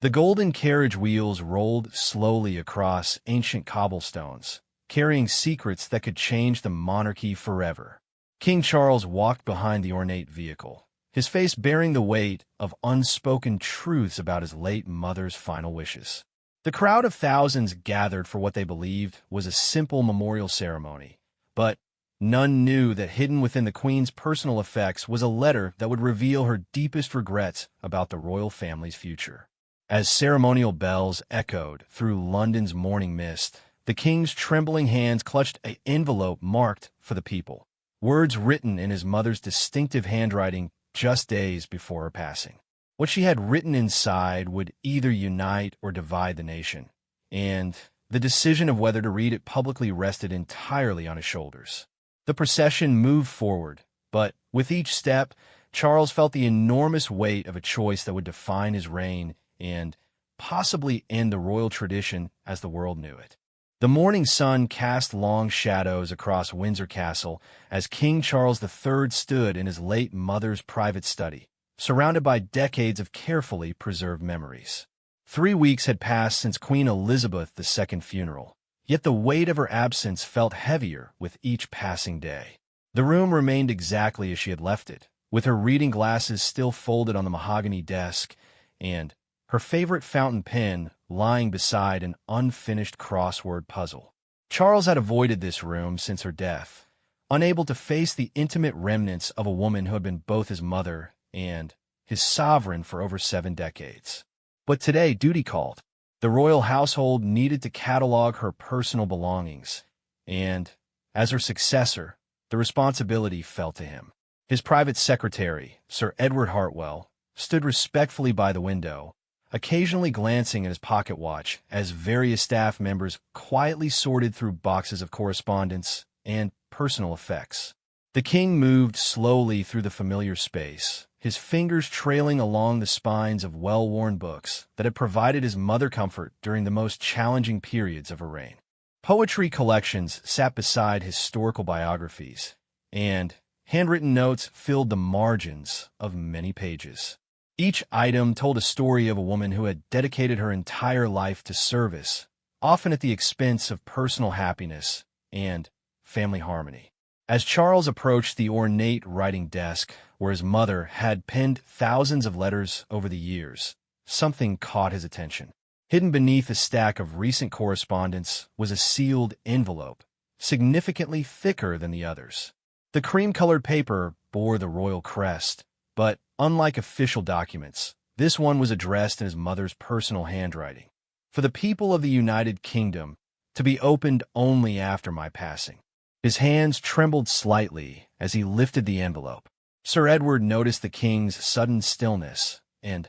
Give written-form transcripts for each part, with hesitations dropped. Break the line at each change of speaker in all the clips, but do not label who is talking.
The golden carriage wheels rolled slowly across ancient cobblestones, carrying secrets that could change the monarchy forever. King Charles walked behind the ornate vehicle, his face bearing the weight of unspoken truths about his late mother's final wishes. The crowd of thousands gathered for what they believed was a simple memorial ceremony, but none knew that hidden within the Queen's personal effects was a letter that would reveal her deepest regrets about the royal family's future. As ceremonial bells echoed through London's morning mist, the King's trembling hands clutched an envelope marked for the people, words written in his mother's distinctive handwriting just days before her passing. What she had written inside would either unite or divide the nation, and the decision of whether to read it publicly rested entirely on his shoulders. The procession moved forward, but with each step, Charles felt the enormous weight of a choice that would define his reign and possibly end the royal tradition as the world knew it. The morning sun cast long shadows across Windsor Castle as King Charles III stood in his late mother's private study, surrounded by decades of carefully preserved memories. 3 weeks had passed since Queen Elizabeth II's funeral, yet the weight of her absence felt heavier with each passing day. The room remained exactly as she had left it, with her reading glasses still folded on the mahogany desk, and her favorite fountain pen lying beside an unfinished crossword puzzle. Charles had avoided this room since her death, unable to face the intimate remnants of a woman who had been both his mother and his sovereign for over 7 decades. But today, duty called. The royal household needed to catalog her personal belongings, and, as her successor, the responsibility fell to him. His private secretary, Sir Edward Hartwell, stood respectfully by the window, occasionally glancing at his pocket watch as various staff members quietly sorted through boxes of correspondence and personal effects. The king moved slowly through the familiar space, his fingers trailing along the spines of well-worn books that had provided his mother comfort during the most challenging periods of her reign. Poetry collections sat beside historical biographies, and handwritten notes filled the margins of many pages. Each item told a story of a woman who had dedicated her entire life to service, often at the expense of personal happiness and family harmony. As Charles approached the ornate writing desk where his mother had penned thousands of letters over the years, something caught his attention. Hidden beneath a stack of recent correspondence was a sealed envelope, significantly thicker than the others. The cream-colored paper bore the royal crest, but unlike official documents, this one was addressed in his mother's personal handwriting. For the people of the United Kingdom, to be opened only after my passing. His hands trembled slightly as he lifted the envelope. Sir Edward noticed the king's sudden stillness and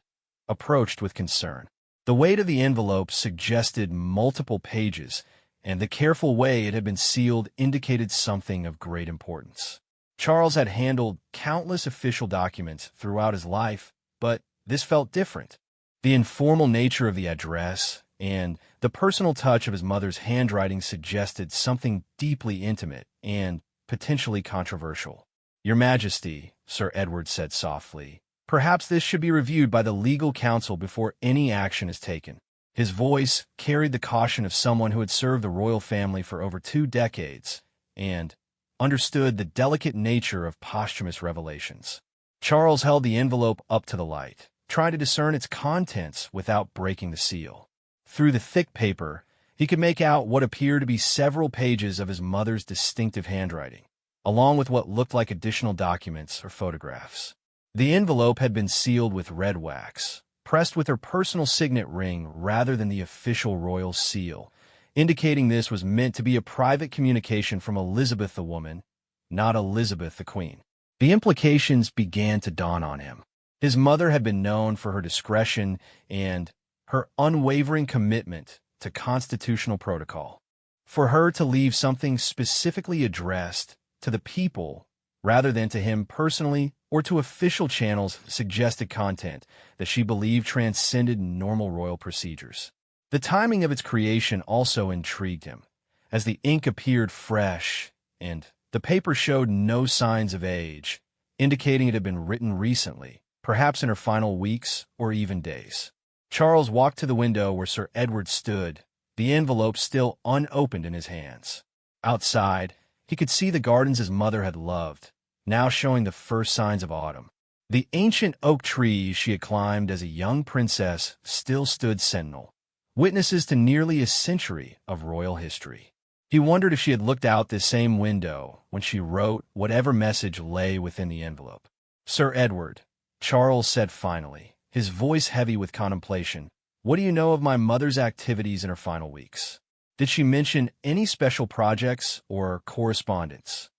approached with concern. The weight of the envelope suggested multiple pages, and the careful way it had been sealed indicated something of great importance. Charles had handled countless official documents throughout his life, but this felt different. The informal nature of the address and the personal touch of his mother's handwriting suggested something deeply intimate and potentially controversial. "Your Majesty," Sir Edward said softly, "perhaps this should be reviewed by the legal council before any action is taken." His voice carried the caution of someone who had served the royal family for over 2 decades and understood the delicate nature of posthumous revelations. Charles held the envelope up to the light, trying to discern its contents without breaking the seal. Through the thick paper, he could make out what appeared to be several pages of his mother's distinctive handwriting, along with what looked like additional documents or photographs. The envelope had been sealed with red wax, pressed with her personal signet ring rather than the official royal seal, indicating this was meant to be a private communication from Elizabeth the woman, not Elizabeth the Queen. The implications began to dawn on him. His mother had been known for her discretion and her unwavering commitment to constitutional protocol. For her to leave something specifically addressed to the people rather than to him personally or to official channels suggested content that she believed transcended normal royal procedures. The timing of its creation also intrigued him, as the ink appeared fresh and the paper showed no signs of age, indicating it had been written recently, perhaps in her final weeks or even days. Charles walked to the window where Sir Edward stood, the envelope still unopened in his hands. Outside, he could see the gardens his mother had loved, now showing the first signs of autumn. The ancient oak trees she had climbed as a young princess still stood sentinel, witnesses to nearly a century of royal history. He wondered if she had looked out this same window when she wrote whatever message lay within the envelope. "Sir Edward," Charles said finally, his voice heavy with contemplation, "what do you know of my mother's activities in her final weeks? Did she mention any special projects or correspondence?"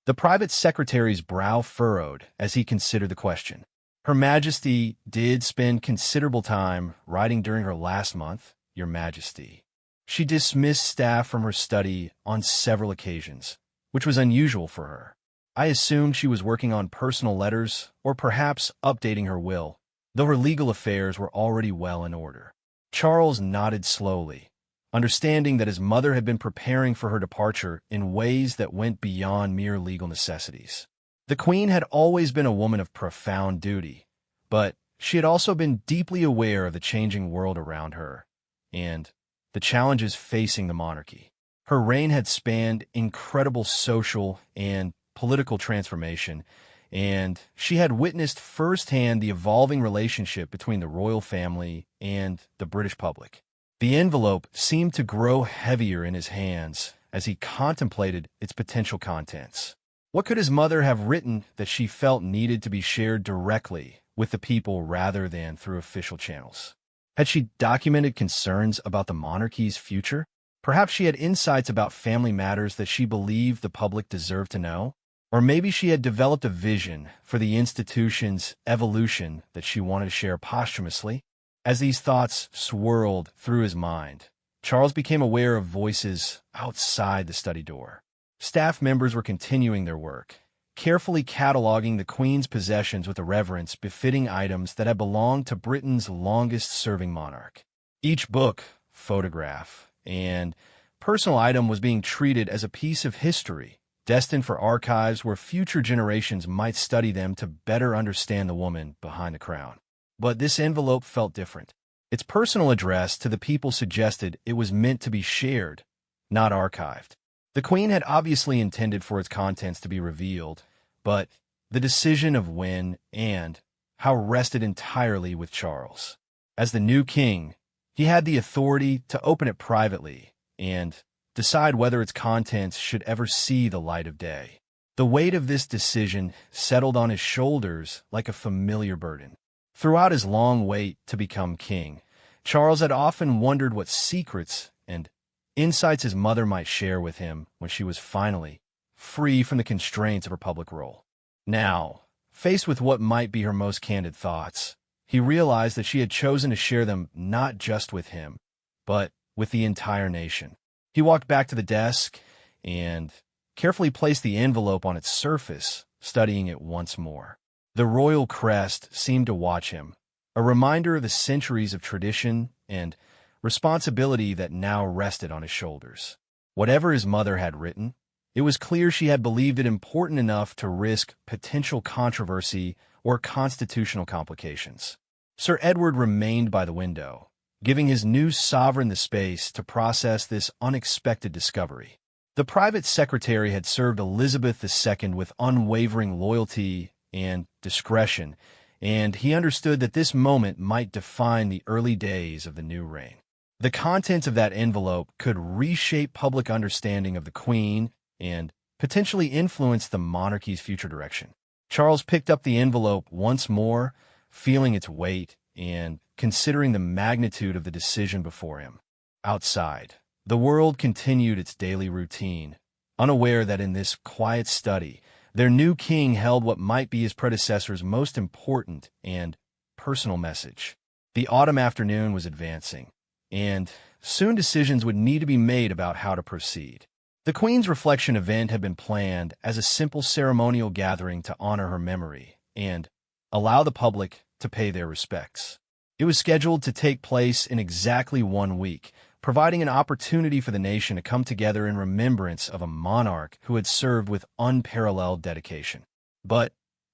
The private secretary's brow furrowed as he considered the question. "Her Majesty did spend considerable time writing during her last month, Your Majesty. She dismissed staff from her study on several occasions, which was unusual for her. I assumed she was working on personal letters or perhaps updating her will, though her legal affairs were already well in order." Charles nodded slowly, understanding that his mother had been preparing for her departure in ways that went beyond mere legal necessities. The Queen had always been a woman of profound duty, but she had also been deeply aware of the changing world around her and the challenges facing the monarchy. Her reign had spanned incredible social and political transformation, and she had witnessed firsthand the evolving relationship between the royal family and the British public. The envelope seemed to grow heavier in his hands as he contemplated its potential contents. What could his mother have written that she felt needed to be shared directly with the people rather than through official channels? Had she documented concerns about the monarchy's future? Perhaps she had insights about family matters that she believed the public deserved to know? Or maybe she had developed a vision for the institution's evolution that she wanted to share posthumously? As these thoughts swirled through his mind, Charles became aware of voices outside the study door. Staff members were continuing their work, carefully cataloging the Queen's possessions with a reverence befitting items that had belonged to Britain's longest-serving monarch. Each book, photograph, and personal item was being treated as a piece of history, destined for archives where future generations might study them to better understand the woman behind the crown. But this envelope felt different. Its personal address to the people suggested it was meant to be shared, not archived. The Queen had obviously intended for its contents to be revealed, but the decision of when and how rested entirely with Charles. As the new king, he had the authority to open it privately and decide whether its contents should ever see the light of day. The weight of this decision settled on his shoulders like a familiar burden. Throughout his long wait to become king, Charles had often wondered what secrets and insights his mother might share with him when she was finally free from the constraints of her public role. Now, faced with what might be her most candid thoughts, he realized that she had chosen to share them not just with him, but with the entire nation. He walked back to the desk and carefully placed the envelope on its surface, studying it once more. The royal crest seemed to watch him, a reminder of the centuries of tradition and responsibility that now rested on his shoulders. Whatever his mother had written, it was clear she had believed it important enough to risk potential controversy or constitutional complications. Sir Edward remained by the window, giving his new sovereign the space to process this unexpected discovery. The private secretary had served Elizabeth II with unwavering loyalty and discretion, and he understood that this moment might define the early days of the new reign. The contents of that envelope could reshape public understanding of the Queen and potentially influence the monarchy's future direction. Charles picked up the envelope once more, feeling its weight and considering the magnitude of the decision before him. Outside, the world continued its daily routine, unaware that in this quiet study, their new king held what might be his predecessor's most important and personal message. The autumn afternoon was advancing, and soon decisions would need to be made about how to proceed. The Queen's reflection event had been planned as a simple ceremonial gathering to honor her memory and allow the public to pay their respects. It was scheduled to take place in exactly 1 week, providing an opportunity for the nation to come together in remembrance of a monarch who had served with unparalleled dedication. But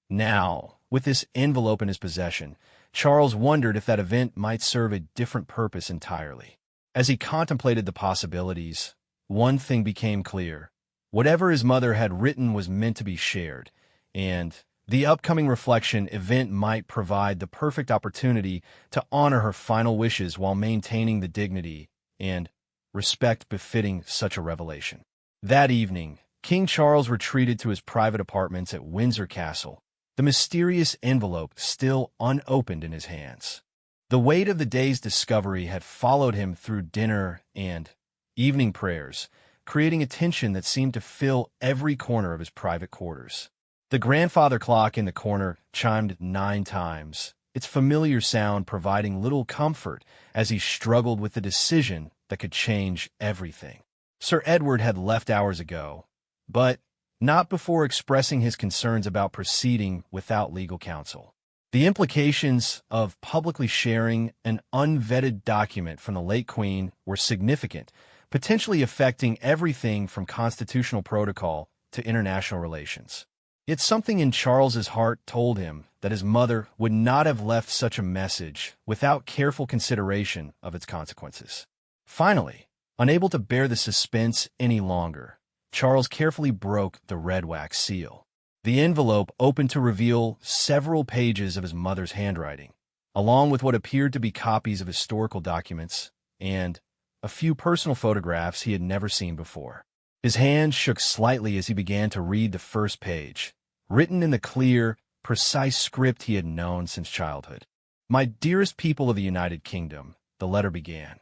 now, with this envelope in his possession, Charles wondered if that event might serve a different purpose entirely. As he contemplated the possibilities, one thing became clear. Whatever his mother had written was meant to be shared, and the upcoming reflection event might provide the perfect opportunity to honor her final wishes while maintaining the dignity and respect befitting such a revelation. That evening, King Charles retreated to his private apartments at Windsor Castle, the mysterious envelope still unopened in his hands. The weight of the day's discovery had followed him through dinner and evening prayers, creating a tension that seemed to fill every corner of his private quarters. The grandfather clock in the corner chimed 9 times, its familiar sound providing little comfort as he struggled with the decision that could change everything. Sir Edward had left hours ago, but not before expressing his concerns about proceeding without legal counsel. The implications of publicly sharing an unvetted document from the late Queen were significant, potentially affecting everything from constitutional protocol to international relations. Yet something in Charles's heart told him that his mother would not have left such a message without careful consideration of its consequences. Finally, unable to bear the suspense any longer, Charles carefully broke the red wax seal. The envelope opened to reveal several pages of his mother's handwriting, along with what appeared to be copies of historical documents and a few personal photographs he had never seen before. His hand shook slightly as he began to read the first page, written in the clear, precise script he had known since childhood. "My dearest people of the United Kingdom," the letter began.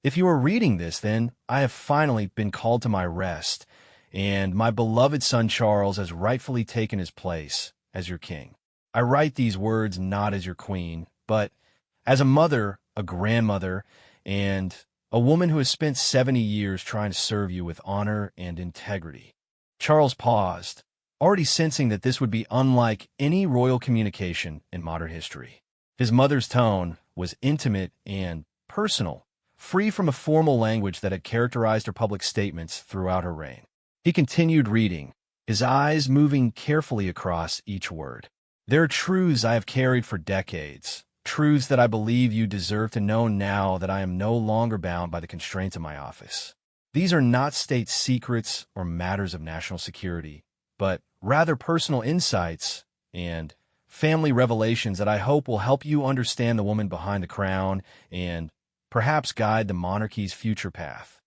"If you are reading this, then I have finally been called to my rest, and my beloved son Charles has rightfully taken his place as your king. I write these words not as your queen, but as a mother, a grandmother, and a woman who has spent 70 years trying to serve you with honor and integrity." Charles paused, already sensing that this would be unlike any royal communication in modern history. His mother's tone was intimate and personal, free from a formal language that had characterized her public statements throughout her reign. He continued reading, his eyes moving carefully across each word. "There are truths I have carried for decades, truths that I believe you deserve to know now that I am no longer bound by the constraints of my office. These are not state secrets or matters of national security, but rather personal insights and family revelations that I hope will help you understand the woman behind the crown and perhaps guide the monarchy's future path."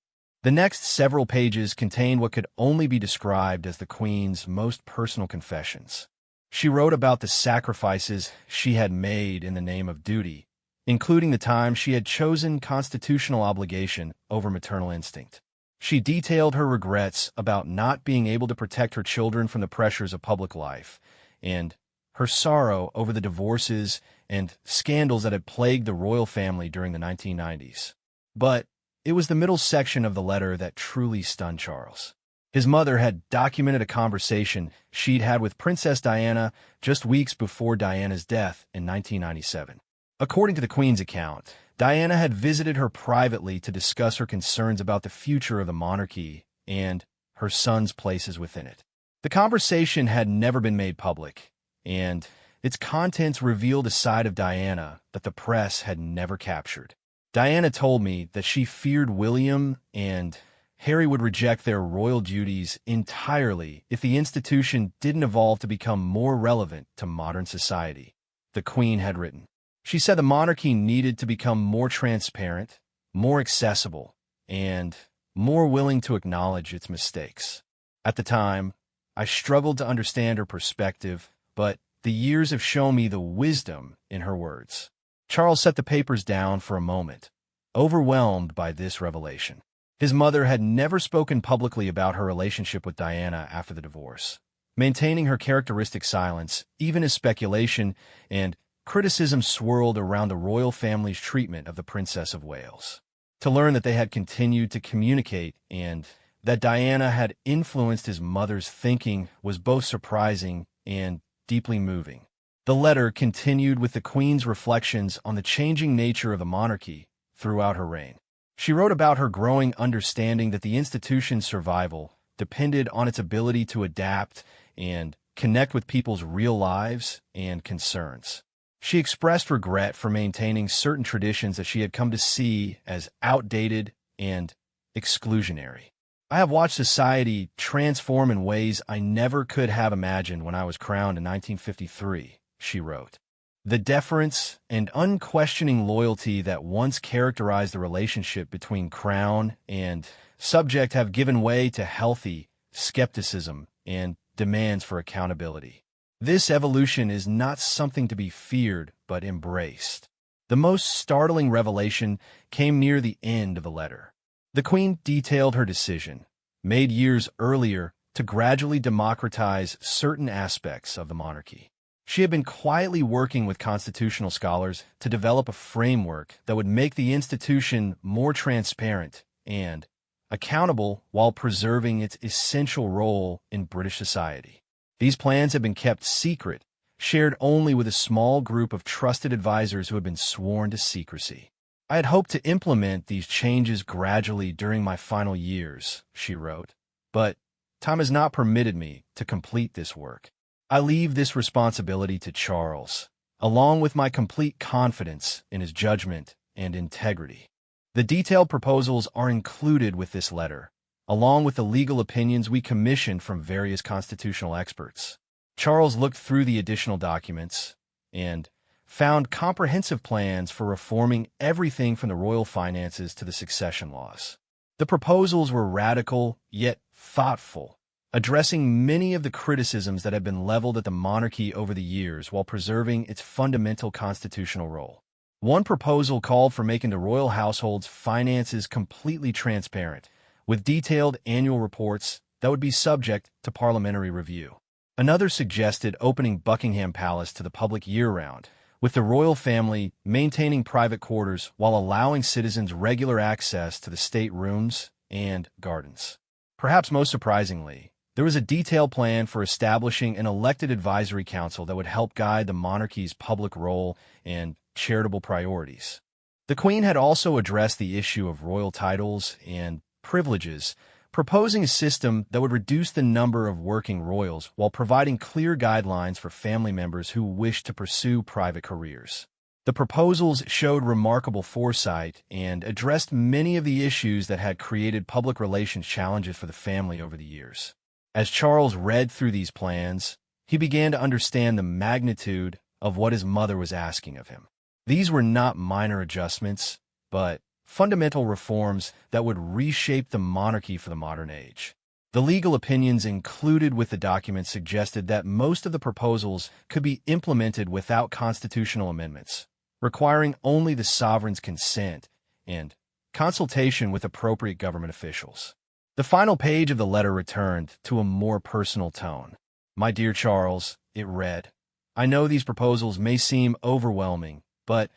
The next several pages contained what could only be described as the Queen's most personal confessions. She wrote about the sacrifices she had made in the name of duty, including the time she had chosen constitutional obligation over maternal instinct. She detailed her regrets about not being able to protect her children from the pressures of public life, and her sorrow over the divorces and scandals that had plagued the royal family during the 1990s. But it was the middle section of the letter that truly stunned Charles. His mother had documented a conversation she'd had with Princess Diana just weeks before Diana's death in 1997. According to the Queen's account, Diana had visited her privately to discuss her concerns about the future of the monarchy and her son's places within it. The conversation had never been made public, and its contents revealed a side of Diana that the press had never captured. Diana told me that she feared William and Harry would reject their royal duties entirely if the institution didn't evolve to become more relevant to modern society, the Queen had written. She said the monarchy needed to become more transparent, more accessible, and more willing to acknowledge its mistakes. At the time, I struggled to understand her perspective, but the years have shown me the wisdom in her words. Charles set the papers down for a moment, overwhelmed by this revelation. His mother had never spoken publicly about her relationship with Diana after the divorce, maintaining her characteristic silence, even as speculation and criticism swirled around the royal family's treatment of the Princess of Wales. To learn that they had continued to communicate and that Diana had influenced his mother's thinking was both surprising and deeply moving. The letter continued with the Queen's reflections on the changing nature of the monarchy throughout her reign. She wrote about her growing understanding that the institution's survival depended on its ability to adapt and connect with people's real lives and concerns. She expressed regret for maintaining certain traditions that she had come to see as outdated and exclusionary. I have watched society transform in ways I never could have imagined when I was crowned in 1953, she wrote. The deference and unquestioning loyalty that once characterized the relationship between crown and subject have given way to healthy skepticism and demands for accountability. This evolution is not something to be feared, but embraced. The most startling revelation came near the end of the letter. The Queen detailed her decision, made years earlier, to gradually democratize certain aspects of the monarchy. She had been quietly working with constitutional scholars to develop a framework that would make the institution more transparent and accountable while preserving its essential role in British society. These plans had been kept secret, shared only with a small group of trusted advisors who had been sworn to secrecy. I had hoped to implement these changes gradually during my final years, she wrote, but time has not permitted me to complete this work. I leave this responsibility to Charles, along with my complete confidence in his judgment and integrity. The detailed proposals are included with this letter, along with the legal opinions we commissioned from various constitutional experts. Charles looked through the additional documents and found comprehensive plans for reforming everything from the royal finances to the succession laws. The proposals were radical, yet thoughtful, addressing many of the criticisms that had been leveled at the monarchy over the years while preserving its fundamental constitutional role. One proposal called for making the royal household's finances completely transparent, with detailed annual reports that would be subject to parliamentary review. Another suggested opening Buckingham Palace to the public year-round, with the royal family maintaining private quarters while allowing citizens regular access to the state rooms and gardens. Perhaps most surprisingly, there was a detailed plan for establishing an elected advisory council that would help guide the monarchy's public role and charitable priorities. The Queen had also addressed the issue of royal titles and privileges, proposing a system that would reduce the number of working royals while providing clear guidelines for family members who wished to pursue private careers. The proposals showed remarkable foresight and addressed many of the issues that had created public relations challenges for the family over the years. As Charles read through these plans, he began to understand the magnitude of what his mother was asking of him. These were not minor adjustments, but fundamental reforms that would reshape the monarchy for the modern age. The legal opinions included with the document suggested that most of the proposals could be implemented without constitutional amendments, requiring only the sovereign's consent and consultation with appropriate government officials. The final page of the letter returned to a more personal tone. "My dear Charles," it read, "I know these proposals may seem overwhelming, but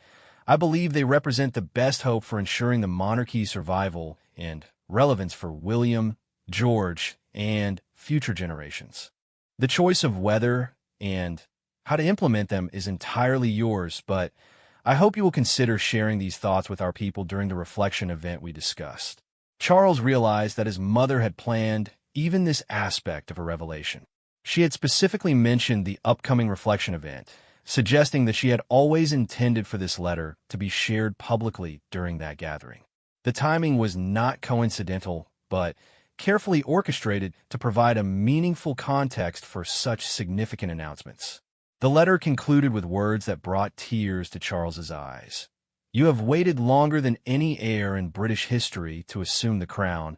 I believe they represent the best hope for ensuring the monarchy's survival and relevance for William, George, and future generations. The choice of whether and how to implement them is entirely yours, but I hope you will consider sharing these thoughts with our people during the reflection event we discussed." Charles realized that his mother had planned even this aspect of a revelation. She had specifically mentioned the upcoming reflection event, suggesting that she had always intended for this letter to be shared publicly during that gathering. The timing was not coincidental, but carefully orchestrated to provide a meaningful context for such significant announcements. The letter concluded with words that brought tears to Charles's eyes. "You have waited longer than any heir in British history to assume the crown,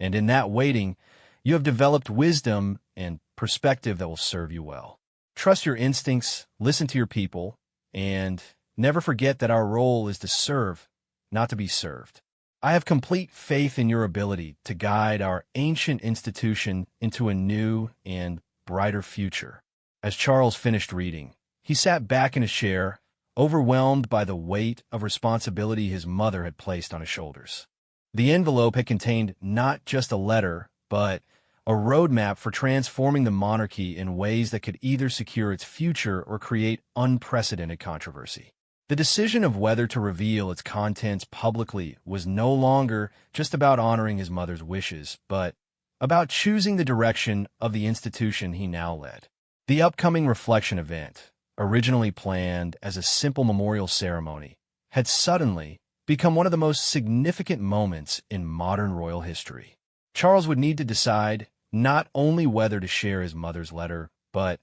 and in that waiting, you have developed wisdom and perspective that will serve you well. Trust your instincts, listen to your people, and never forget that our role is to serve, not to be served. I have complete faith in your ability to guide our ancient institution into a new and brighter future." As Charles finished reading, he sat back in his chair, overwhelmed by the weight of responsibility his mother had placed on his shoulders. The envelope had contained not just a letter, but a roadmap for transforming the monarchy in ways that could either secure its future or create unprecedented controversy. The decision of whether to reveal its contents publicly was no longer just about honoring his mother's wishes, but about choosing the direction of the institution he now led. The upcoming reflection event, originally planned as a simple memorial ceremony, had suddenly become one of the most significant moments in modern royal history. Charles would need to decide not only whether to share his mother's letter, but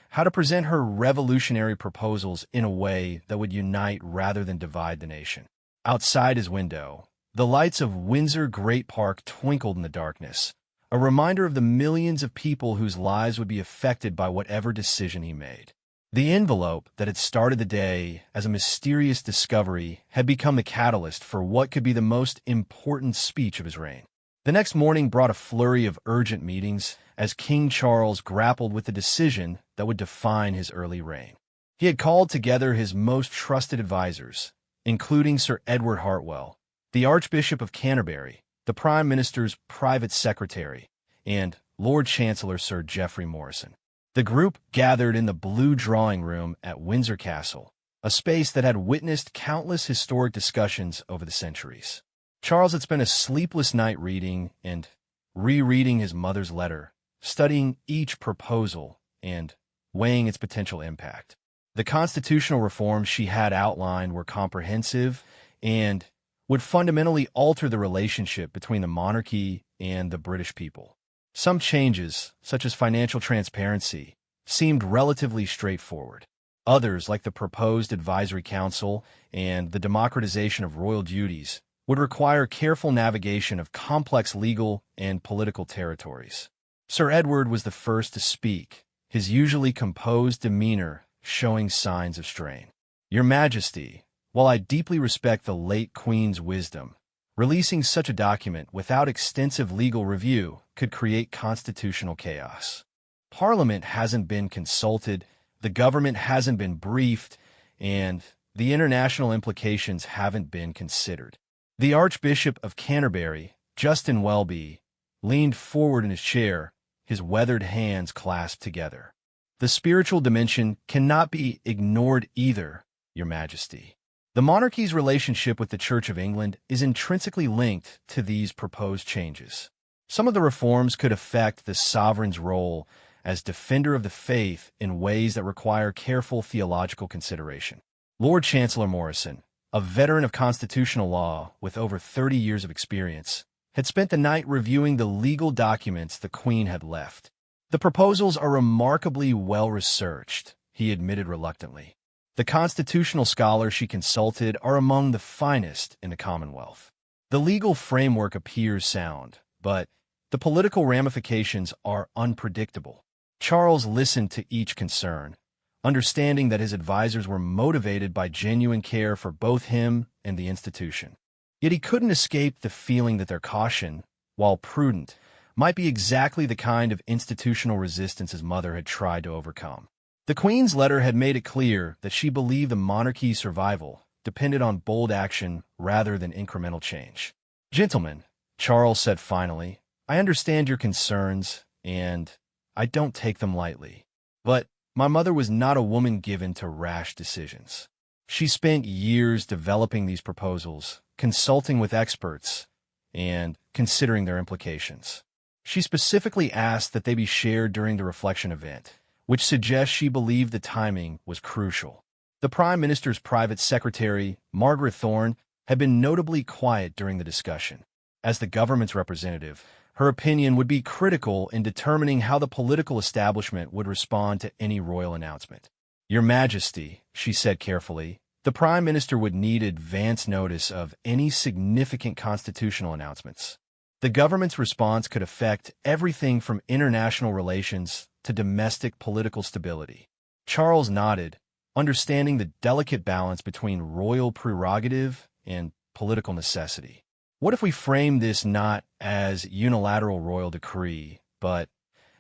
how to present her revolutionary proposals in a way that would unite rather than divide the nation. Outside his window, the lights of Windsor Great Park twinkled in the darkness, a reminder of the millions of people whose lives would be affected by whatever decision he made. The envelope that had started the day as a mysterious discovery had become the catalyst for what could be the most important speech of his reign. The next morning brought a flurry of urgent meetings as King Charles grappled with the decision that would define his early reign. He had called together his most trusted advisors, including Sir Edward Hartwell, the Archbishop of Canterbury, the Prime Minister's private secretary, and Lord Chancellor Sir Geoffrey Morrison. The group gathered in the Blue Drawing Room at Windsor Castle, a space that had witnessed countless historic discussions over the centuries. Charles had spent a sleepless night reading and rereading his mother's letter, studying each proposal and weighing its potential impact. The constitutional reforms she had outlined were comprehensive and would fundamentally alter the relationship between the monarchy and the British people. Some changes, such as financial transparency, seemed relatively straightforward. Others, like the proposed advisory council and the democratization of royal duties, would require careful navigation of complex legal and political territories. Sir Edward was the first to speak, his usually composed demeanor showing signs of strain. "Your Majesty, while I deeply respect the late Queen's wisdom, releasing such a document without extensive legal review could create constitutional chaos. Parliament hasn't been consulted, the government hasn't been briefed, and the international implications haven't been considered." The Archbishop of Canterbury, Justin Welby, leaned forward in his chair, his weathered hands clasped together. "The spiritual dimension cannot be ignored either, Your Majesty. The monarchy's relationship with the Church of England is intrinsically linked to these proposed changes. Some of the reforms could affect the sovereign's role as defender of the faith in ways that require careful theological consideration." Lord Chancellor Morrison, a veteran of constitutional law with over 30 years of experience, had spent the night reviewing the legal documents the Queen had left. "The proposals are remarkably well-researched," he admitted reluctantly. "The constitutional scholars she consulted are among the finest in the Commonwealth. The legal framework appears sound, but the political ramifications are unpredictable." Charles listened to each concern, understanding that his advisors were motivated by genuine care for both him and the institution. Yet he couldn't escape the feeling that their caution, while prudent, might be exactly the kind of institutional resistance his mother had tried to overcome. The Queen's letter had made it clear that she believed the monarchy's survival depended on bold action rather than incremental change. "Gentlemen," Charles said finally, "I understand your concerns, and I don't take them lightly. But my mother was not a woman given to rash decisions. She spent years developing these proposals, consulting with experts, and considering their implications. She specifically asked that they be shared during the reflection event, which suggests she believed the timing was crucial." The Prime Minister's private secretary, Margaret Thorne, had been notably quiet during the discussion. As the government's representative, her opinion would be critical in determining how the political establishment would respond to any royal announcement. "Your Majesty," she said carefully, "the Prime Minister would need advance notice of any significant constitutional announcements. The government's response could affect everything from international relations to domestic political stability." Charles nodded, understanding the delicate balance between royal prerogative and political necessity. "What if we frame this not as unilateral royal decree, but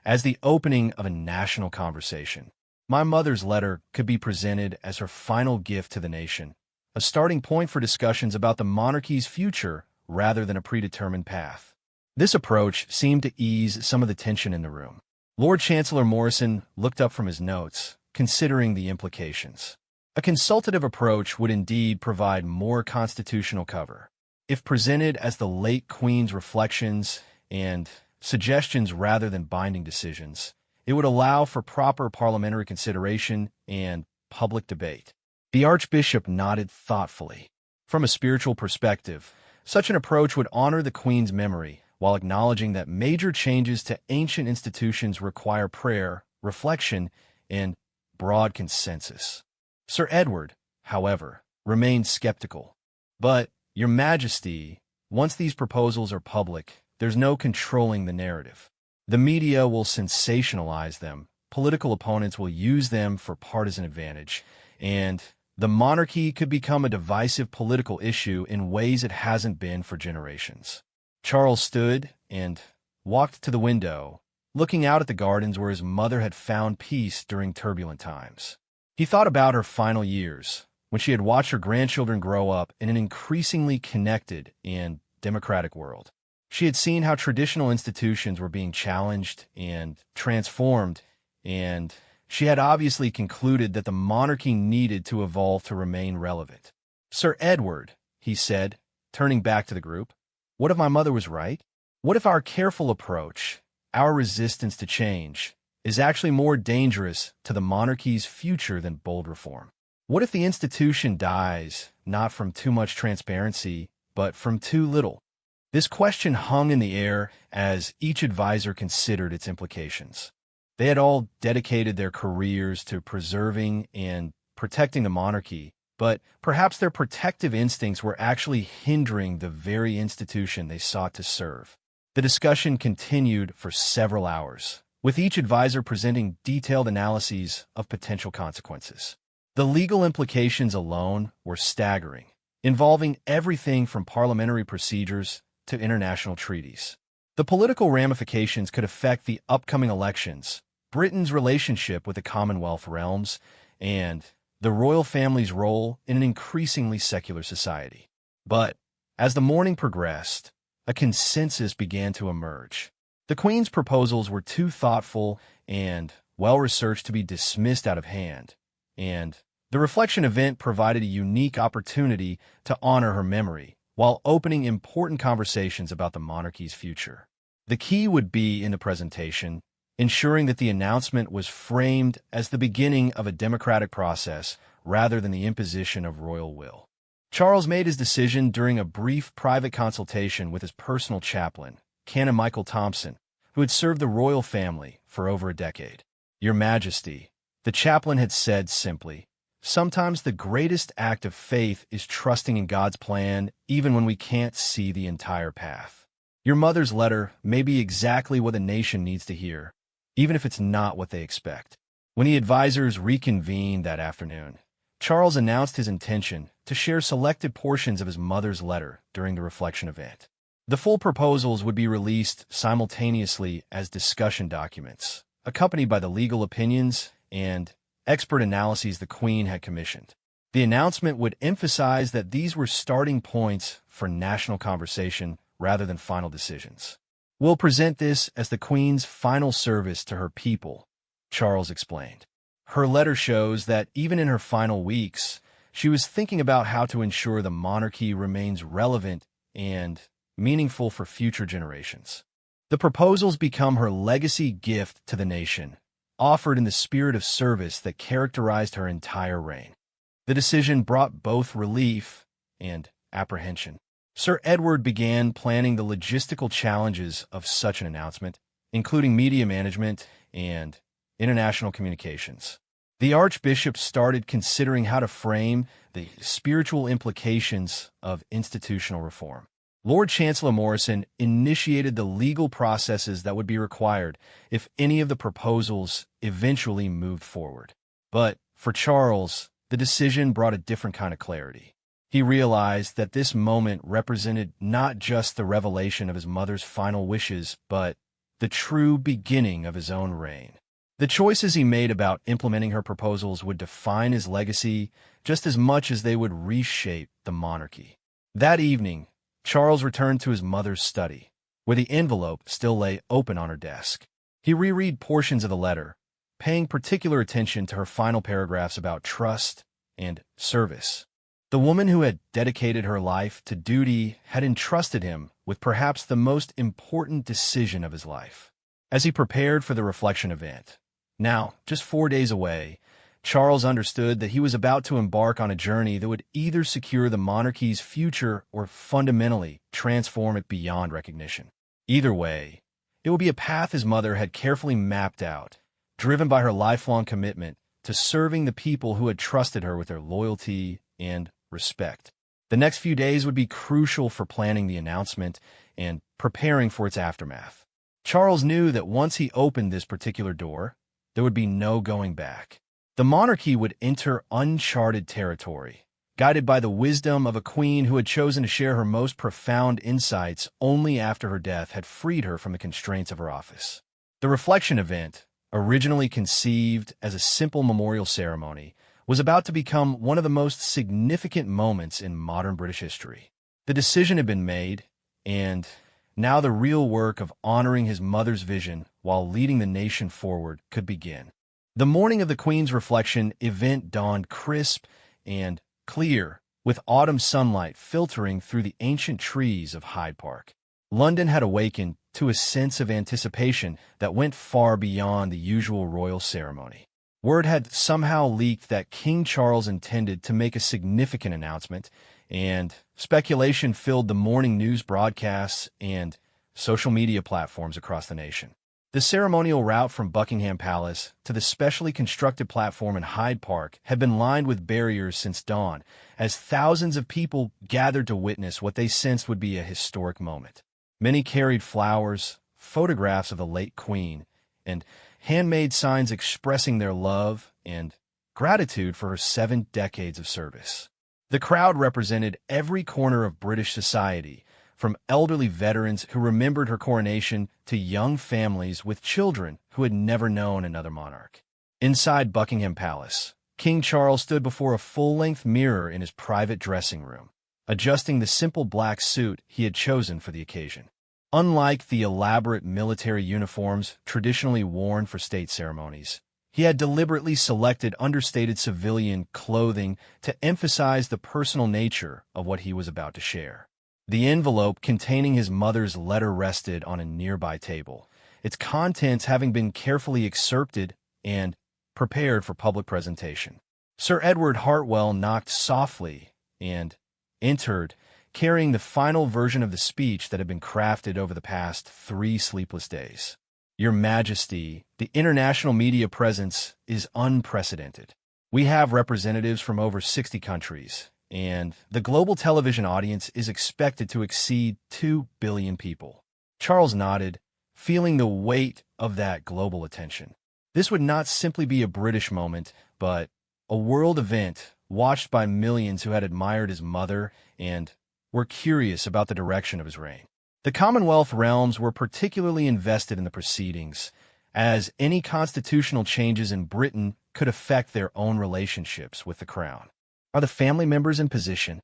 as the opening of a national conversation? My mother's letter could be presented as her final gift to the nation, a starting point for discussions about the monarchy's future rather than a predetermined path." This approach seemed to ease some of the tension in the room. Lord Chancellor Morrison looked up from his notes, considering the implications. A consultative approach would indeed provide more constitutional cover. If presented as the late Queen's reflections and suggestions rather than binding decisions, it would allow for proper parliamentary consideration and public debate. The Archbishop nodded thoughtfully. From a spiritual perspective, such an approach would honor the Queen's memory while acknowledging that major changes to ancient institutions require prayer, reflection, and broad consensus. Sir Edward, however, remained skeptical. But, Your Majesty, once these proposals are public, there's no controlling the narrative. The media will sensationalize them, political opponents will use them for partisan advantage, and the monarchy could become a divisive political issue in ways it hasn't been for generations. Charles stood and walked to the window, looking out at the gardens where his mother had found peace during turbulent times. He thought about her final years, when she had watched her grandchildren grow up in an increasingly connected and democratic world. She had seen how traditional institutions were being challenged and transformed, and she had obviously concluded that the monarchy needed to evolve to remain relevant. "Sir Edward," he said, turning back to the group, "what if my mother was right? What if our careful approach, our resistance to change, is actually more dangerous to the monarchy's future than bold reform? What if the institution dies, not from too much transparency, but from too little?" This question hung in the air as each advisor considered its implications. They had all dedicated their careers to preserving and protecting the monarchy, but perhaps their protective instincts were actually hindering the very institution they sought to serve. The discussion continued for several hours, with each advisor presenting detailed analyses of potential consequences. The legal implications alone were staggering, involving everything from parliamentary procedures to international treaties. The political ramifications could affect the upcoming elections, Britain's relationship with the Commonwealth realms, and the royal family's role in an increasingly secular society. But as the morning progressed, a consensus began to emerge. The Queen's proposals were too thoughtful and well-researched to be dismissed out of hand, and the reflection event provided a unique opportunity to honor her memory while opening important conversations about the monarchy's future. The key would be in the presentation, ensuring that the announcement was framed as the beginning of a democratic process rather than the imposition of royal will. Charles made his decision during a brief private consultation with his personal chaplain, Canon Michael Thompson, who had served the royal family for over a decade. "Your Majesty," the chaplain had said simply, "sometimes the greatest act of faith is trusting in God's plan even when we can't see the entire path. Your mother's letter may be exactly what the nation needs to hear, even if it's not what they expect." When the advisors reconvened that afternoon, Charles announced his intention to share selected portions of his mother's letter during the reflection event. The full proposals would be released simultaneously as discussion documents, accompanied by the legal opinions and expert analyses the Queen had commissioned. The announcement would emphasize that these were starting points for national conversation rather than final decisions. "We'll present this as the Queen's final service to her people," Charles explained. Her letter shows that even in her final weeks, she was thinking about how to ensure the monarchy remains relevant and meaningful for future generations. The proposals become her legacy gift to the nation, offered in the spirit of service that characterized her entire reign. The decision brought both relief and apprehension. Sir Edward began planning the logistical challenges of such an announcement, including media management and international communications. The Archbishop started considering how to frame the spiritual implications of institutional reform. Lord Chancellor Morrison initiated the legal processes that would be required if any of the proposals eventually moved forward. But for Charles, the decision brought a different kind of clarity. He realized that this moment represented not just the revelation of his mother's final wishes, but the true beginning of his own reign. The choices he made about implementing her proposals would define his legacy just as much as they would reshape the monarchy. That evening, Charles returned to his mother's study, where the envelope still lay open on her desk. He reread portions of the letter, paying particular attention to her final paragraphs about trust and service. The woman who had dedicated her life to duty had entrusted him with perhaps the most important decision of his life. As he prepared for the reflection event, now just 4 days away, Charles understood that he was about to embark on a journey that would either secure the monarchy's future or fundamentally transform it beyond recognition. Either way, it would be a path his mother had carefully mapped out, driven by her lifelong commitment to serving the people who had trusted her with their loyalty and respect. The next few days would be crucial for planning the announcement and preparing for its aftermath. Charles knew that once he opened this particular door, there would be no going back. The monarchy would enter uncharted territory, guided by the wisdom of a queen who had chosen to share her most profound insights only after her death had freed her from the constraints of her office. The reflection event, originally conceived as a simple memorial ceremony, was about to become one of the most significant moments in modern British history. The decision had been made, and now the real work of honoring his mother's vision while leading the nation forward could begin. The morning of the Queen's reflection event dawned crisp and clear, with autumn sunlight filtering through the ancient trees of Hyde Park. London had awakened to a sense of anticipation that went far beyond the usual royal ceremony. Word had somehow leaked that King Charles intended to make a significant announcement, and speculation filled the morning news broadcasts and social media platforms across the nation. The ceremonial route from Buckingham Palace to the specially constructed platform in Hyde Park had been lined with barriers since dawn, as thousands of people gathered to witness what they sensed would be a historic moment. Many carried flowers, photographs of the late Queen, and handmade signs expressing their love and gratitude for her 7 decades of service. The crowd represented every corner of British society, from elderly veterans who remembered her coronation to young families with children who had never known another monarch. Inside Buckingham Palace, King Charles stood before a full-length mirror in his private dressing room, adjusting the simple black suit he had chosen for the occasion. Unlike the elaborate military uniforms traditionally worn for state ceremonies, he had deliberately selected understated civilian clothing to emphasize the personal nature of what he was about to share. The envelope containing his mother's letter rested on a nearby table, its contents having been carefully excerpted and prepared for public presentation. Sir Edward Hartwell knocked softly and entered, carrying the final version of the speech that had been crafted over the past 3 sleepless days. Your Majesty, the international media presence is unprecedented. We have representatives from over 60 countries, and the global television audience is expected to exceed 2 billion people. Charles nodded, feeling the weight of that global attention. This would not simply be a British moment, but a world event watched by millions who had admired his mother and were curious about the direction of his reign. The Commonwealth realms were particularly invested in the proceedings, as any constitutional changes in Britain could affect their own relationships with the crown. Are the family members in position?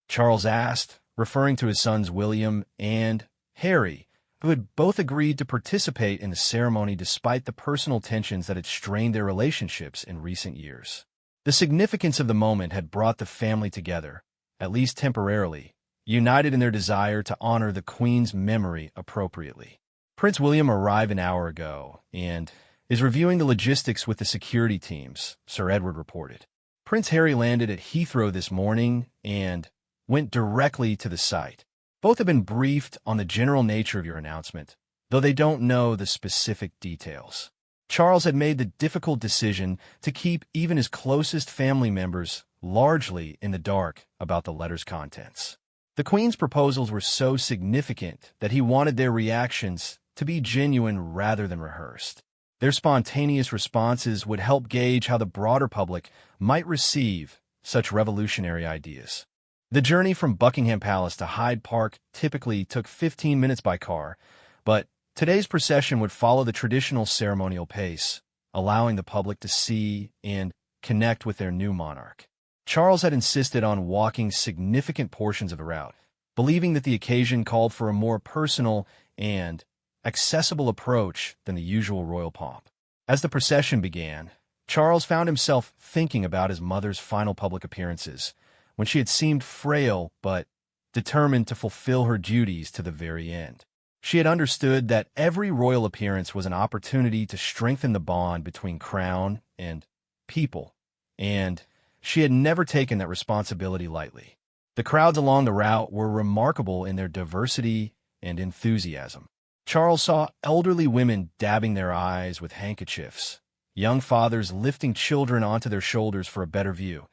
Charles asked, referring to his sons William and Harry, who had both agreed to participate in the ceremony despite the personal tensions that had strained their relationships in recent years. The significance of the moment had brought the family together, at least temporarily, united in their desire to honor the Queen's memory appropriately. Prince William arrived an hour ago and is reviewing the logistics with the security teams, Sir Edward reported. Prince Harry landed at Heathrow this morning and went directly to the site. Both have been briefed on the general nature of your announcement, though they don't know the specific details. Charles had made the difficult decision to keep even his closest family members largely in the dark about the letter's contents. The Queen's proposals were so significant that he wanted their reactions to be genuine rather than rehearsed. Their spontaneous responses would help gauge how the broader public might receive such revolutionary ideas. The journey from Buckingham Palace to Hyde Park typically took 15 minutes by car, but today's procession would follow the traditional ceremonial pace, allowing the public to see and connect with their new monarch. Charles had insisted on walking significant portions of the route, believing that the occasion called for a more personal and accessible approach than the usual royal pomp. As the procession began, Charles found himself thinking about his mother's final public appearances, when she had seemed frail but determined to fulfill her duties to the very end. She had understood that every royal appearance was an opportunity to strengthen the bond between crown and people, and she had never taken that responsibility lightly. The crowds along the route were remarkable in their diversity and enthusiasm. Charles saw elderly women dabbing their eyes with handkerchiefs, young fathers lifting children onto their shoulders for a better view,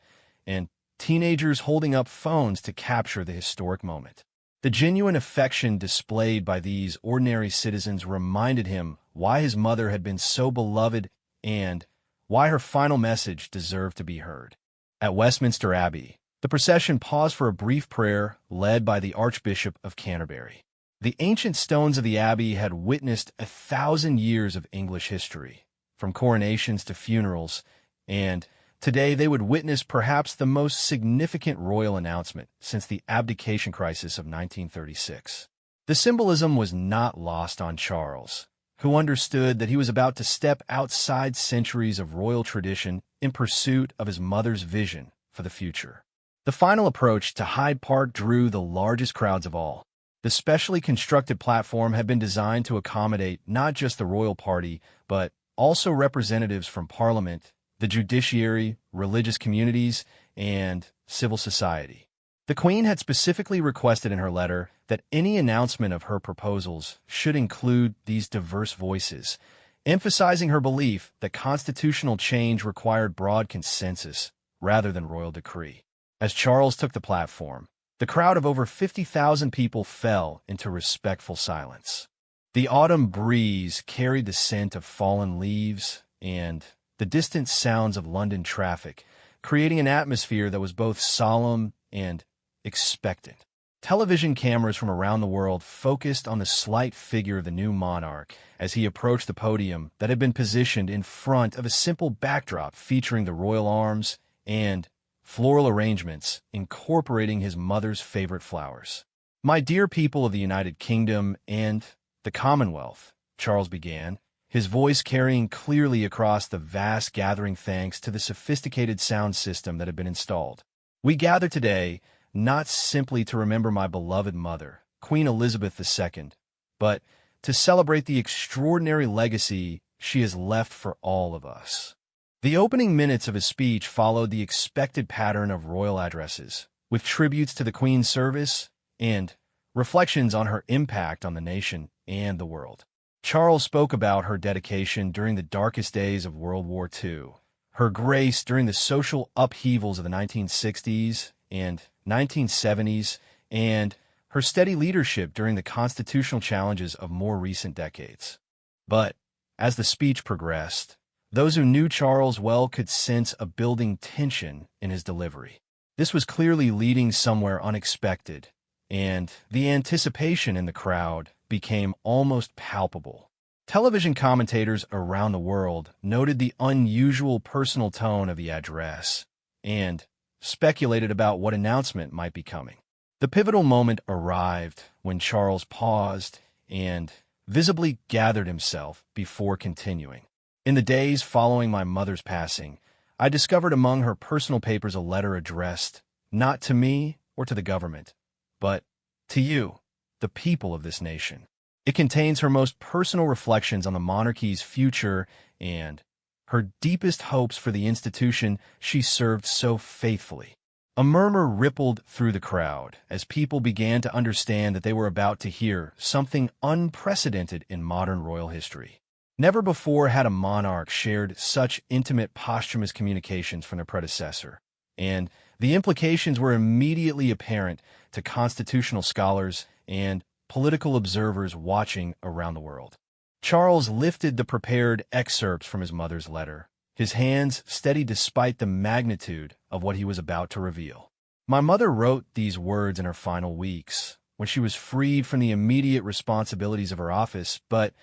and teenagers holding up phones to capture the historic moment. The genuine affection displayed by these ordinary citizens reminded him why his mother had been so beloved and why her final message deserved to be heard. At Westminster Abbey, the procession paused for a brief prayer led by the Archbishop of Canterbury. The ancient stones of the abbey had witnessed 1,000 years of English history, from coronations to funerals, and today they would witness perhaps the most significant royal announcement since the abdication crisis of 1936. The symbolism was not lost on Charles, who understood that he was about to step outside centuries of royal tradition in pursuit of his mother's vision for the future. The final approach to Hyde Park drew the largest crowds of all. The specially constructed platform had been designed to accommodate not just the royal party, but also representatives from Parliament, the judiciary, religious communities, and civil society. The Queen had specifically requested in her letter that any announcement of her proposals should include these diverse voices, emphasizing her belief that constitutional change required broad consensus rather than royal decree. As Charles took the platform, the crowd of over 50,000 people fell into respectful silence. The autumn breeze carried the scent of fallen leaves and the distant sounds of London traffic, creating an atmosphere that was both solemn and expectant. Television cameras from around the world focused on the slight figure of the new monarch as he approached the podium that had been positioned in front of a simple backdrop featuring the royal arms and floral arrangements incorporating his mother's favorite flowers. "My dear people of the United Kingdom and the Commonwealth," Charles began, his voice carrying clearly across the vast gathering thanks to the sophisticated sound system that had been installed. "We gather today not simply to remember my beloved mother, Queen Elizabeth II, but to celebrate the extraordinary legacy she has left for all of us." The opening minutes of his speech followed the expected pattern of royal addresses, with tributes to the Queen's service and reflections on her impact on the nation and the world. Charles spoke about her dedication during the darkest days of World War II, her grace during the social upheavals of the 1960s and 1970s, and her steady leadership during the constitutional challenges of more recent decades. But as the speech progressed, those who knew Charles well could sense a building tension in his delivery. This was clearly leading somewhere unexpected, and the anticipation in the crowd became almost palpable. Television commentators around the world noted the unusual personal tone of the address and speculated about what announcement might be coming. The pivotal moment arrived when Charles paused and visibly gathered himself before continuing. "In the days following my mother's passing, I discovered among her personal papers a letter addressed not to me or to the government, but to you, the people of this nation. It contains her most personal reflections on the monarchy's future and her deepest hopes for the institution she served so faithfully." A murmur rippled through the crowd as people began to understand that they were about to hear something unprecedented in modern royal history. Never before had a monarch shared such intimate posthumous communications from their predecessor, and the implications were immediately apparent to constitutional scholars and political observers watching around the world. Charles lifted the prepared excerpts from his mother's letter, his hands steady despite the magnitude of what he was about to reveal. "My mother wrote these words in her final weeks, when she was freed from the immediate responsibilities of her office, but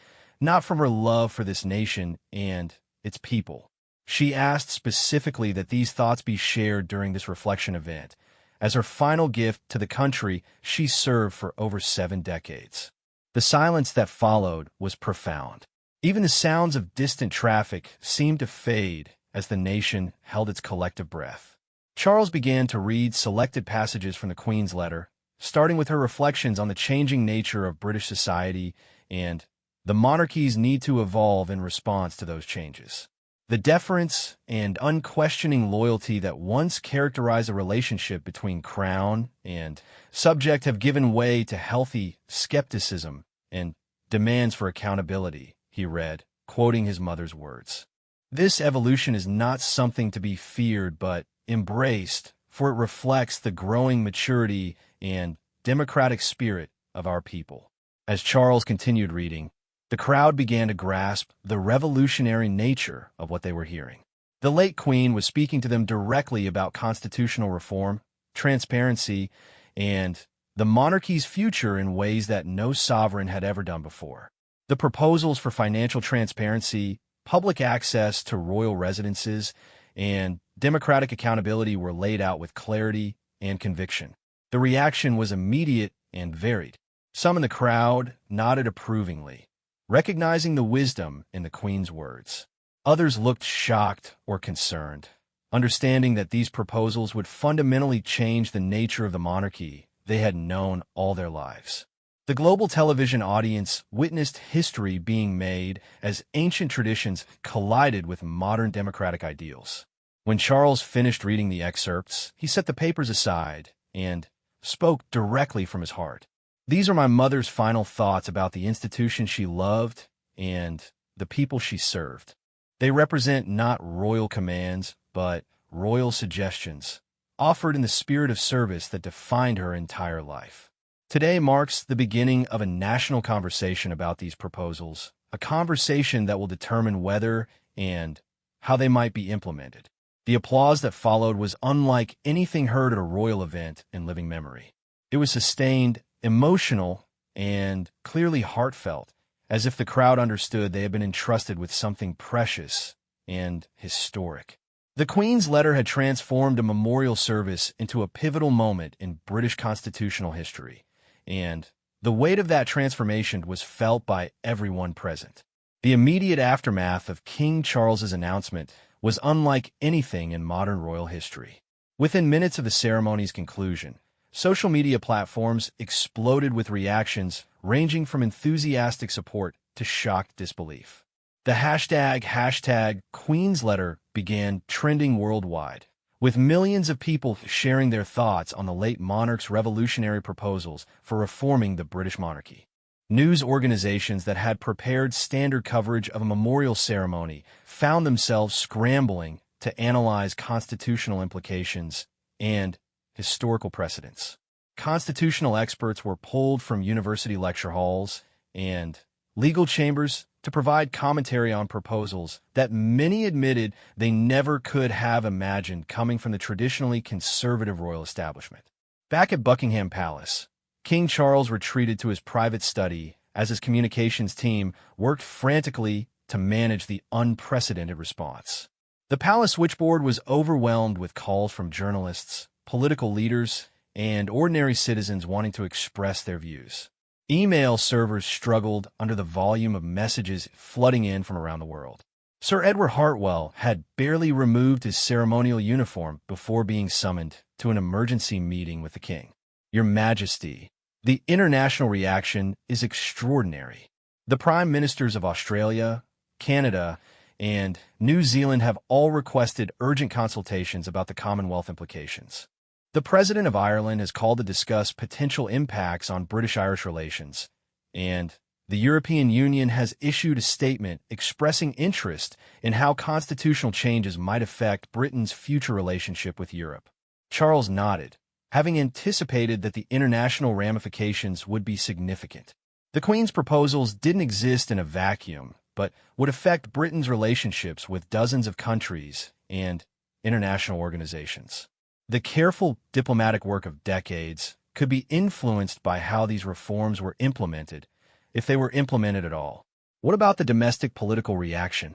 not from her love for this nation and its people. She asked specifically that these thoughts be shared during this reflection event, as her final gift to the country she served for over 7 decades. The silence that followed was profound. Even the sounds of distant traffic seemed to fade as the nation held its collective breath. Charles began to read selected passages from the Queen's letter, starting with her reflections on the changing nature of British society and the monarchy's need to evolve in response to those changes. The deference and unquestioning loyalty that once characterized a relationship between crown and subject have given way to healthy skepticism and demands for accountability, he read, quoting his mother's words. This evolution is not something to be feared but embraced, for it reflects the growing maturity and democratic spirit of our people. As Charles continued reading, the crowd began to grasp the revolutionary nature of what they were hearing. The late Queen was speaking to them directly about constitutional reform, transparency, and the monarchy's future in ways that no sovereign had ever done before. The proposals for financial transparency, public access to royal residences, and democratic accountability were laid out with clarity and conviction. The reaction was immediate and varied. Some in the crowd nodded approvingly, recognizing the wisdom in the Queen's words. Others looked shocked or concerned, understanding that these proposals would fundamentally change the nature of the monarchy they had known all their lives. The global television audience witnessed history being made as ancient traditions collided with modern democratic ideals. When Charles finished reading the excerpts, he set the papers aside and spoke directly from his heart. These are my mother's final thoughts about the institution she loved and the people she served. They represent not royal commands, but royal suggestions, offered in the spirit of service that defined her entire life. Today marks the beginning of a national conversation about these proposals, a conversation that will determine whether and how they might be implemented. The applause that followed was unlike anything heard at a royal event in living memory. It was sustained, emotional, and clearly heartfelt, as if the crowd understood they had been entrusted with something precious and historic. The Queen's letter had transformed a memorial service into a pivotal moment in British constitutional history, and the weight of that transformation was felt by everyone present. The immediate aftermath of King Charles's announcement was unlike anything in modern royal history. Within minutes of the ceremony's conclusion, social media platforms exploded with reactions ranging from enthusiastic support to shocked disbelief. The hashtag Queen's Letter began trending worldwide, with millions of people sharing their thoughts on the late monarch's revolutionary proposals for reforming the British monarchy. News organizations that had prepared standard coverage of a memorial ceremony found themselves scrambling to analyze constitutional implications and historical precedents. Constitutional experts were pulled from university lecture halls and legal chambers to provide commentary on proposals that many admitted they never could have imagined coming from the traditionally conservative royal establishment. Back at Buckingham Palace, King Charles retreated to his private study as his communications team worked frantically to manage the unprecedented response. The palace switchboard was overwhelmed with calls from journalists, political leaders, and ordinary citizens wanting to express their views. Email servers struggled under the volume of messages flooding in from around the world. Sir Edward Hartwell had barely removed his ceremonial uniform before being summoned to an emergency meeting with the king. Your Majesty, the international reaction is extraordinary. The Prime Ministers of Australia, Canada, and New Zealand have all requested urgent consultations about the Commonwealth implications. The President of Ireland has called to discuss potential impacts on British-Irish relations, and the European Union has issued a statement expressing interest in how constitutional changes might affect Britain's future relationship with Europe. Charles nodded, having anticipated that the international ramifications would be significant. The Queen's proposals didn't exist in a vacuum, but would affect Britain's relationships with dozens of countries and international organizations. The careful diplomatic work of decades could be influenced by how these reforms were implemented, if they were implemented at all. What about the domestic political reaction?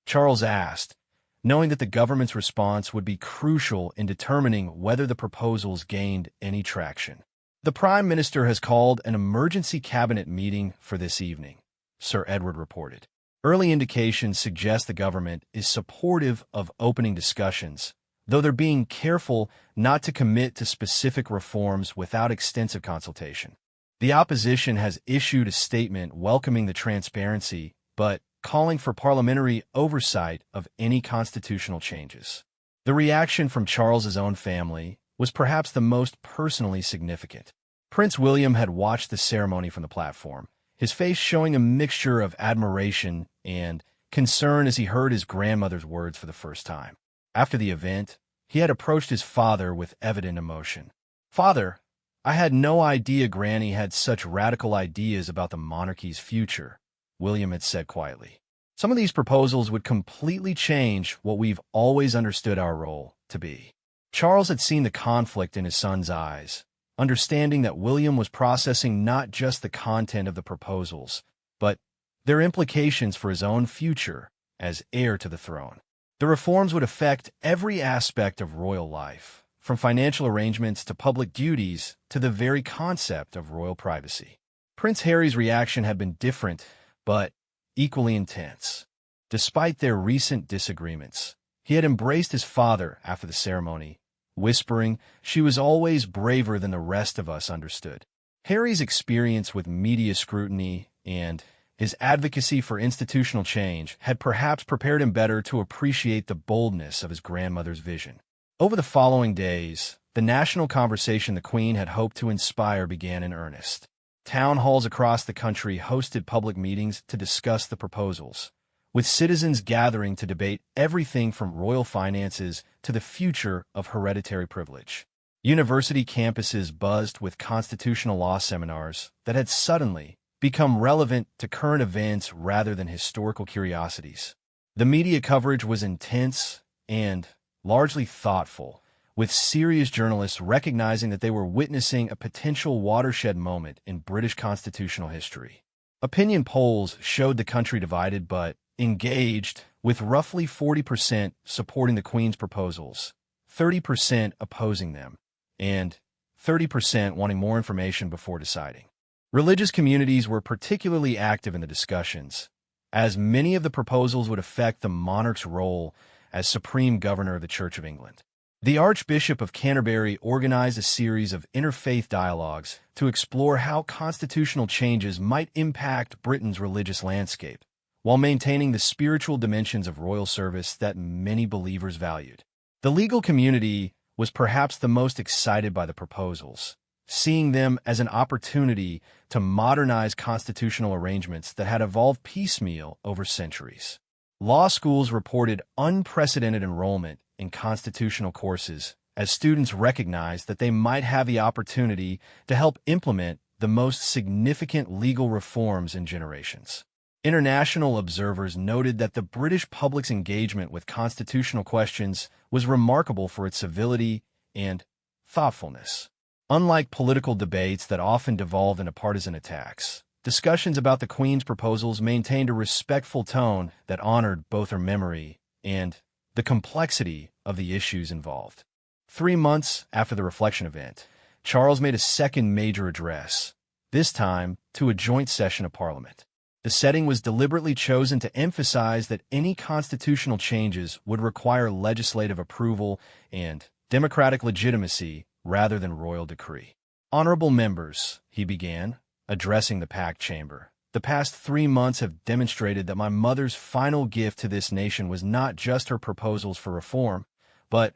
Charles asked, knowing that the government's response would be crucial in determining whether the proposals gained any traction. The Prime Minister has called an emergency cabinet meeting for this evening, Sir Edward reported. Early indications suggest the government is supportive of opening discussions, though they're being careful not to commit to specific reforms without extensive consultation. The opposition has issued a statement welcoming the transparency, but calling for parliamentary oversight of any constitutional changes. The reaction from Charles's own family was perhaps the most personally significant. Prince William had watched the ceremony from the platform, his face showing a mixture of admiration and concern as he heard his grandmother's words for the first time. After the event, he had approached his father with evident emotion. "Father, I had no idea Granny had such radical ideas about the monarchy's future," William had said quietly. "Some of these proposals would completely change what we've always understood our role to be." Charles had seen the conflict in his son's eyes, understanding that William was processing not just the content of the proposals, but their implications for his own future as heir to the throne. The reforms would affect every aspect of royal life, from financial arrangements to public duties to the very concept of royal privacy. Prince Harry's reaction had been different, but equally intense. Despite their recent disagreements, he had embraced his father after the ceremony, whispering, "She was always braver than the rest of us understood." Harry's experience with media scrutiny and his advocacy for institutional change had perhaps prepared him better to appreciate the boldness of his grandmother's vision. Over the following days, the national conversation the Queen had hoped to inspire began in earnest. Town halls across the country hosted public meetings to discuss the proposals, with citizens gathering to debate everything from royal finances to the future of hereditary privilege. University campuses buzzed with constitutional law seminars that had suddenly become relevant to current events rather than historical curiosities. The media coverage was intense and largely thoughtful, with serious journalists recognizing that they were witnessing a potential watershed moment in British constitutional history. Opinion polls showed the country divided but engaged, with roughly 40% supporting the Queen's proposals, 30% opposing them, and 30% wanting more information before deciding. Religious communities were particularly active in the discussions, as many of the proposals would affect the monarch's role as supreme governor of the Church of England. The Archbishop of Canterbury organized a series of interfaith dialogues to explore how constitutional changes might impact Britain's religious landscape, while maintaining the spiritual dimensions of royal service that many believers valued. The legal community was perhaps the most excited by the proposals, seeing them as an opportunity to modernize constitutional arrangements that had evolved piecemeal over centuries. Law schools reported unprecedented enrollment in constitutional courses as students recognized that they might have the opportunity to help implement the most significant legal reforms in generations. International observers noted that the British public's engagement with constitutional questions was remarkable for its civility and thoughtfulness. Unlike political debates that often devolved into partisan attacks, discussions about the Queen's proposals maintained a respectful tone that honored both her memory and the complexity of the issues involved. 3 months after the reflection event, Charles made a second major address, this time to a joint session of Parliament. The setting was deliberately chosen to emphasize that any constitutional changes would require legislative approval and democratic legitimacy rather than royal decree. "Honorable members," he began, addressing the packed chamber, "the past 3 months have demonstrated that my mother's final gift to this nation was not just her proposals for reform, but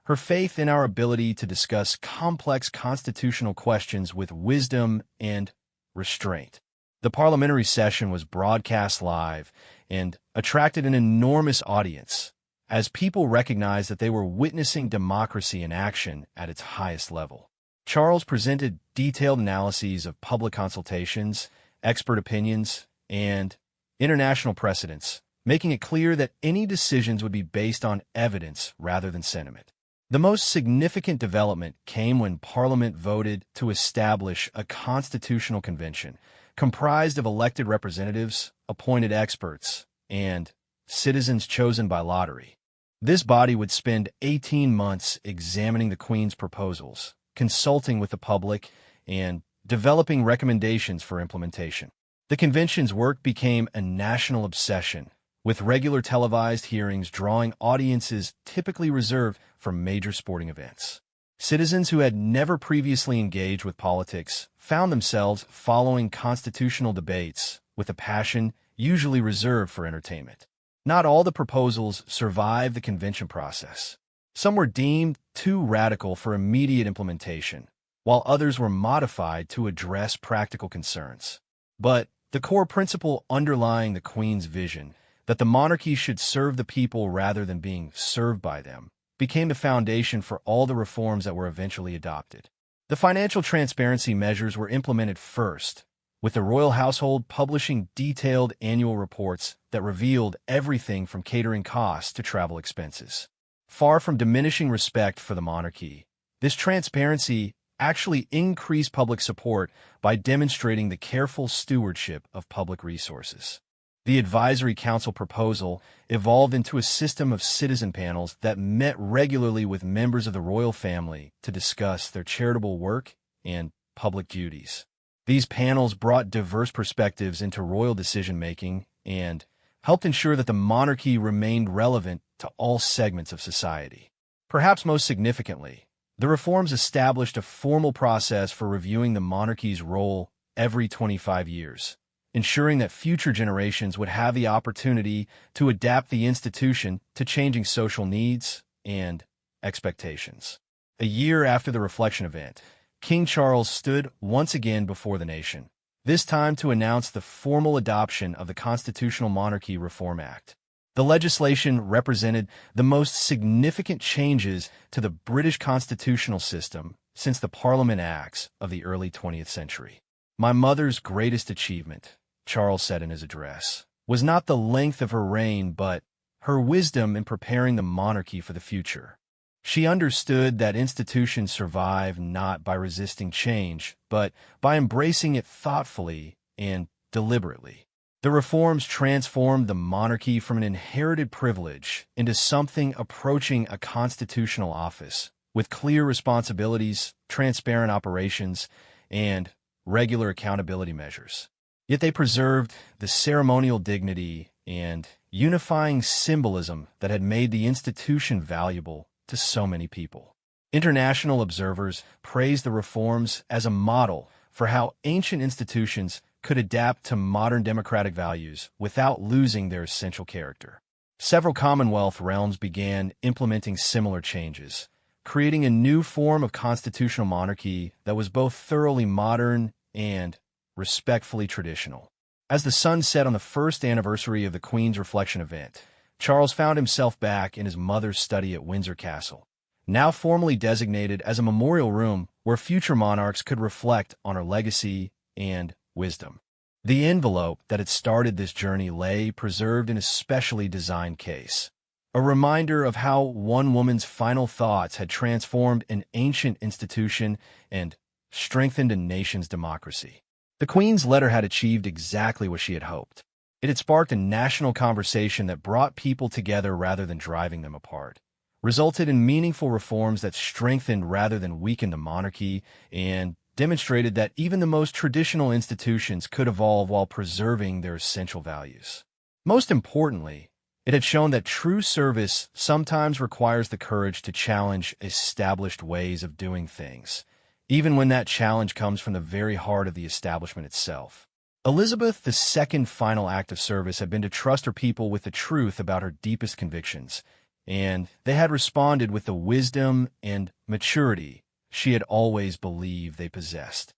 her faith in our ability to discuss complex constitutional questions with wisdom and restraint." The parliamentary session was broadcast live and attracted an enormous audience, as people recognized that they were witnessing democracy in action at its highest level. Charles presented detailed analyses of public consultations, expert opinions, and international precedents, making it clear that any decisions would be based on evidence rather than sentiment. The most significant development came when Parliament voted to establish a constitutional convention comprised of elected representatives, appointed experts, and citizens chosen by lottery. This body would spend 18 months examining the Queen's proposals, consulting with the public, and developing recommendations for implementation. The convention's work became a national obsession, with regular televised hearings drawing audiences typically reserved for major sporting events. Citizens who had never previously engaged with politics found themselves following constitutional debates with a passion usually reserved for entertainment. Not all the proposals survived the convention process. Some were deemed too radical for immediate implementation, while others were modified to address practical concerns. But the core principle underlying the Queen's vision, that the monarchy should serve the people rather than being served by them, became the foundation for all the reforms that were eventually adopted. The financial transparency measures were implemented first, with the royal household publishing detailed annual reports that revealed everything from catering costs to travel expenses. Far from diminishing respect for the monarchy, this transparency actually increased public support by demonstrating the careful stewardship of public resources. The Advisory Council proposal evolved into a system of citizen panels that met regularly with members of the royal family to discuss their charitable work and public duties. These panels brought diverse perspectives into royal decision-making and helped ensure that the monarchy remained relevant to all segments of society. Perhaps most significantly, the reforms established a formal process for reviewing the monarchy's role every 25 years, ensuring that future generations would have the opportunity to adapt the institution to changing social needs and expectations. A year after the reflection event, King Charles stood once again before the nation, this time to announce the formal adoption of the Constitutional Monarchy Reform Act. The legislation represented the most significant changes to the British constitutional system since the Parliament Acts of the early 20th century. "My mother's greatest achievement," Charles said in his address, "was not the length of her reign, but her wisdom in preparing the monarchy for the future. She understood that institutions survive not by resisting change, but by embracing it thoughtfully and deliberately." The reforms transformed the monarchy from an inherited privilege into something approaching a constitutional office, with clear responsibilities, transparent operations, and regular accountability measures. Yet they preserved the ceremonial dignity and unifying symbolism that had made the institution valuable to so many people. International observers praised the reforms as a model for how ancient institutions could adapt to modern democratic values without losing their essential character. Several Commonwealth realms began implementing similar changes, creating a new form of constitutional monarchy that was both thoroughly modern and respectfully traditional. As the sun set on the first anniversary of the Queen's reflection event, Charles found himself back in his mother's study at Windsor Castle, now formally designated as a memorial room where future monarchs could reflect on her legacy and wisdom. The envelope that had started this journey lay preserved in a specially designed case, a reminder of how one woman's final thoughts had transformed an ancient institution and strengthened a nation's democracy. The Queen's letter had achieved exactly what she had hoped. It had sparked a national conversation that brought people together rather than driving them apart, resulted in meaningful reforms that strengthened rather than weakened the monarchy, and demonstrated that even the most traditional institutions could evolve while preserving their essential values. Most importantly, it had shown that true service sometimes requires the courage to challenge established ways of doing things, even when that challenge comes from the very heart of the establishment itself. Elizabeth II's final act of service had been to trust her people with the truth about her deepest convictions, and they had responded with the wisdom and maturity she had always believed they possessed.